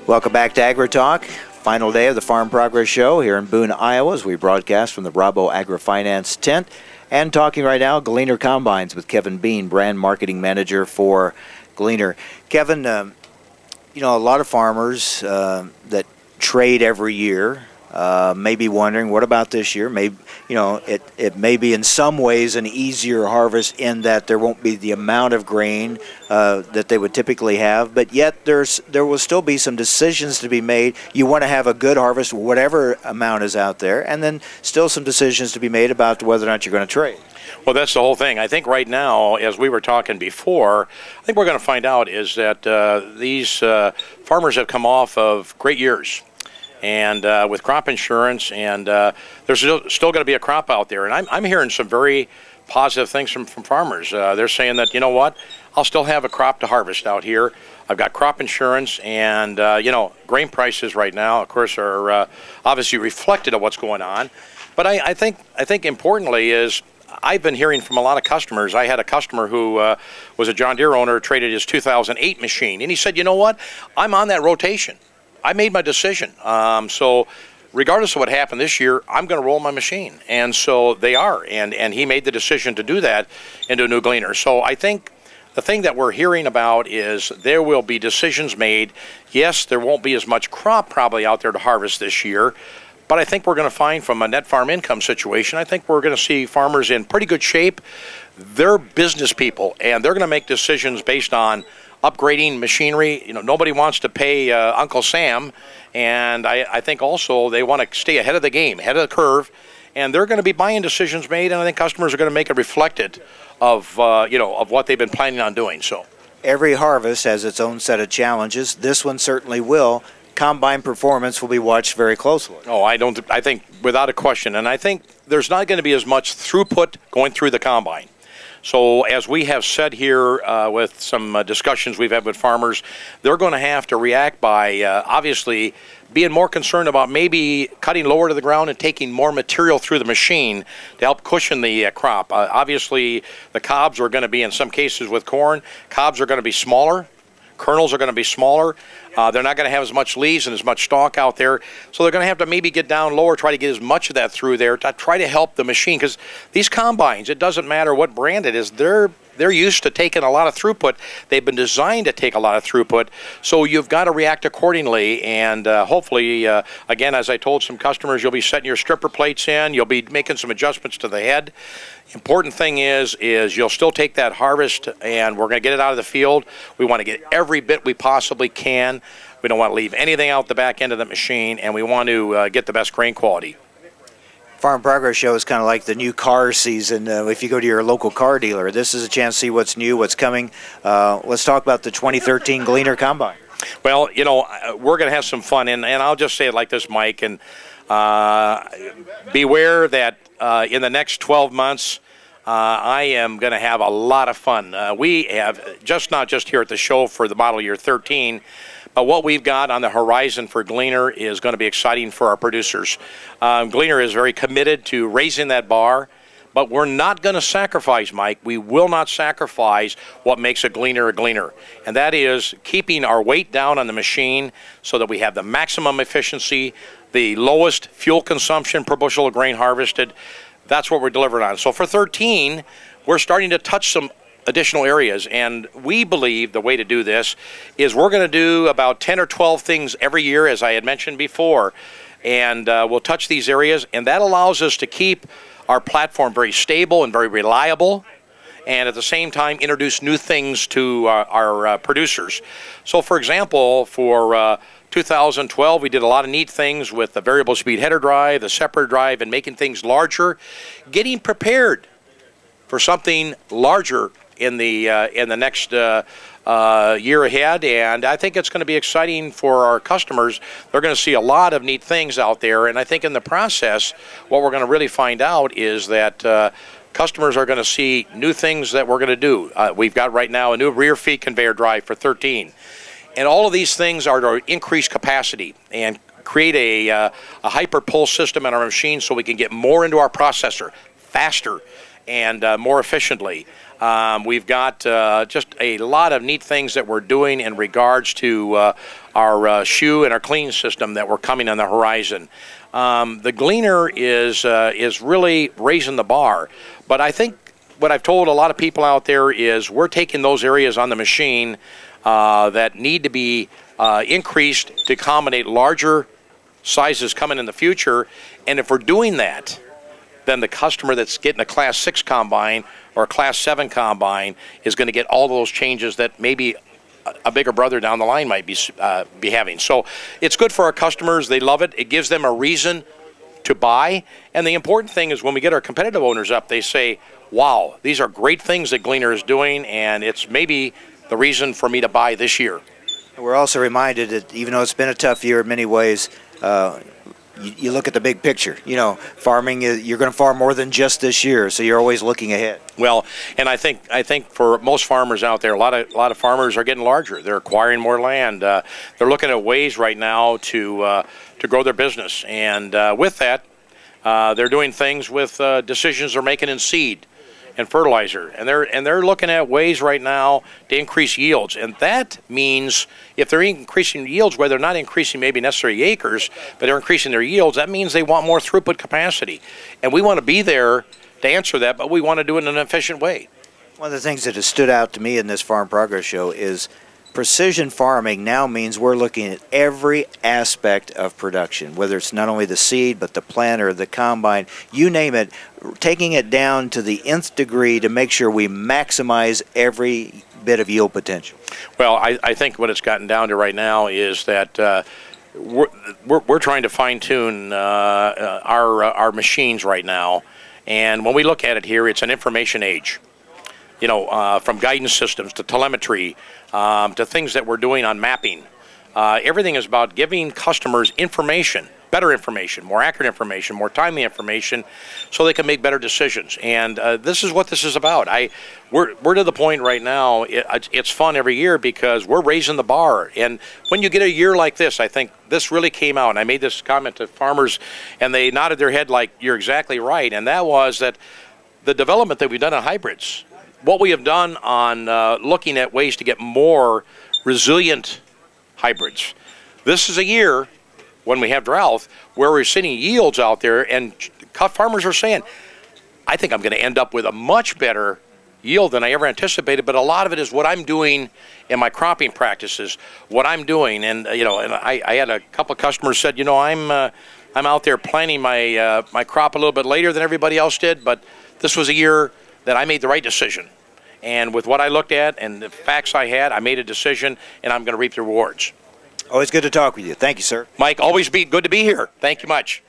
Welcome back to AgriTalk. Final day of the Farm Progress Show here in Boone, Iowa, as we broadcast from the Bravo Agri-Finance tent. And talking right now, Gleaner Combines with Kevin Bien, Brand Marketing Manager for Gleaner. Kevin, you know, a lot of farmers that trade every year may be wondering, what about this year? Maybe, you know, it may be in some ways an easier harvest in that there won't be the amount of grain that they would typically have, but yet there will still be some decisions to be made. You want to have a good harvest, whatever amount is out there, and then still some decisions to be made about whether or not you're going to trade. Well, that's the whole thing. I think right now, as we were talking before, I think we're going to find out is that these farmers have come off of great years. And with crop insurance, and there's still going to be a crop out there. And I'm hearing some very positive things from farmers. They're saying that, you know what, I'll still have a crop to harvest out here. I've got crop insurance, and, you know, grain prices right now, of course, are obviously reflected of what's going on. But I think importantly is I've been hearing from a lot of customers. I had a customer who was a John Deere owner, traded his 2008 machine, and he said, you know what, I'm on that rotation. I made my decision. So regardless of what happened this year, I'm going to roll my machine. And so they are. And he made the decision to do that into a new Gleaner. So I think the thing that we're hearing about is there will be decisions made. Yes, there won't be as much crop probably out there to harvest this year. But I think we're going to find from a net farm income situation, I think we're going to see farmers in pretty good shape. They're business people, and they're going to make decisions based on upgrading machinery. You know, nobody wants to pay Uncle Sam, and I think also they want to stay ahead of the game, ahead of the curve, and they're going to be buying decisions made, and I think customers are going to make it reflected of you know, of what they've been planning on doing. So every harvest has its own set of challenges. This one certainly will. Combine performance will be watched very closely. Oh, I think without a question, and I think there's not going to be as much throughput going through the combine. So as we have said here with some discussions we've had with farmers, they're going to have to react by obviously being more concerned about maybe cutting lower to the ground and taking more material through the machine to help cushion the crop. Obviously, the cobs are going to be, in some cases with corn, cobs are going to be smaller. Kernels are going to be smaller. They're not going to have as much leaves and as much stalk out there. So they're going to have to maybe get down lower, try to get as much of that through there to try to help the machine. Because these combines, it doesn't matter what brand it is, they're used to taking a lot of throughput. They've been designed to take a lot of throughput. So you've got to react accordingly. And hopefully, again, as I told some customers, you'll be setting your stripper plates in. You'll be making some adjustments to the head. Important thing is you'll still take that harvest, and we're going to get it out of the field. We want to get every bit we possibly can. We don't want to leave anything out the back end of the machine, and we want to get the best grain quality. Farm Progress Show is kind of like the new car season. If you go to your local car dealer, this is a chance to see what's new, what's coming. Let's talk about the 2013 Gleaner Combine. Well, you know, we're going to have some fun, and I'll just say it like this, Mike, and beware that in the next 12 months, I am going to have a lot of fun. We have, not just here at the show for the model year 13, but what we've got on the horizon for Gleaner is going to be exciting for our producers. Gleaner is very committed to raising that bar, but we're not going to sacrifice, Mike. We will not sacrifice what makes a Gleaner, and that is keeping our weight down on the machine so that we have the maximum efficiency, the lowest fuel consumption per bushel of grain harvested. That's what we're delivering on. So for 13, we're starting to touch some additional areas, and we believe the way to do this is we're going to do about 10 or 12 things every year, as I had mentioned before, and we'll touch these areas, and that allows us to keep our platform very stable and very reliable, and at the same time introduce new things to our producers. So for example, for 2012, we did a lot of neat things with the variable speed header drive, the separator drive, and making things larger, getting prepared for something larger in the next year ahead. And I think it's going to be exciting for our customers. They're going to see a lot of neat things out there, and I think in the process, what we're going to really find out is that customers are going to see new things that we're going to do. We've got right now a new rear feed conveyor drive for 13. And all of these things are to increase capacity and create a hyper pull system in our machine so we can get more into our processor faster and more efficiently. We've got just a lot of neat things that we're doing in regards to our shoe and our clean system that we're coming on the horizon. The Gleaner is really raising the bar, but I think what I've told a lot of people out there is we're taking those areas on the machine that need to be increased to accommodate larger sizes coming in the future, and if we're doing that, then the customer that's getting a Class 6 combine or a Class 7 combine is going to get all those changes that maybe a bigger brother down the line might be having. So it's good for our customers. They love it. It gives them a reason to buy. And the important thing is when we get our competitive owners up, they say, wow, these are great things that Gleaner is doing, and it's maybe the reason for me to buy this year. We're also reminded that even though it's been a tough year in many ways, you look at the big picture. You know, farming, you're going to farm more than just this year, so you're always looking ahead. Well, and I think for most farmers out there, a lot of farmers are getting larger. They're acquiring more land. They're looking at ways right now to grow their business, and with that, they're doing things with decisions they're making in seed and fertilizer, and they're looking at ways right now to increase yields, and that means if they're increasing yields, where they're not increasing maybe necessarily acres, but they're increasing their yields, that means they want more throughput capacity, and we want to be there to answer that, but we want to do it in an efficient way. One of the things that has stood out to me in this Farm Progress Show is precision farming now means we're looking at every aspect of production, whether it's not only the seed, but the planter, the combine, you name it, taking it down to the nth degree to make sure we maximize every bit of yield potential. Well, I think what it's gotten down to right now is that we're trying to fine-tune our machines right now, and when we look at it here, it's an information age. You know, from guidance systems to telemetry to things that we're doing on mapping. Everything is about giving customers information, better information, more accurate information, more timely information, so they can make better decisions. And this is what this is about. We're to the point right now, it's fun every year because we're raising the bar. And when you get a year like this, I think this really came out. And I made this comment to farmers, and they nodded their head like, you're exactly right. And that was that the development that we've done on hybrids, what we have done on looking at ways to get more resilient hybrids. This is a year when we have drought where we're seeing yields out there, and farmers are saying, I think I'm going to end up with a much better yield than I ever anticipated, but a lot of it is what I'm doing in my cropping practices, what I'm doing. And you know, and I had a couple of customers said, you know, I'm out there planting my crop a little bit later than everybody else did, but this was a year that I made the right decision. And with what I looked at and the facts I had, I made a decision, and I'm going to reap the rewards. Always good to talk with you. Thank you, sir. Mike, always good to be here. Thank you much.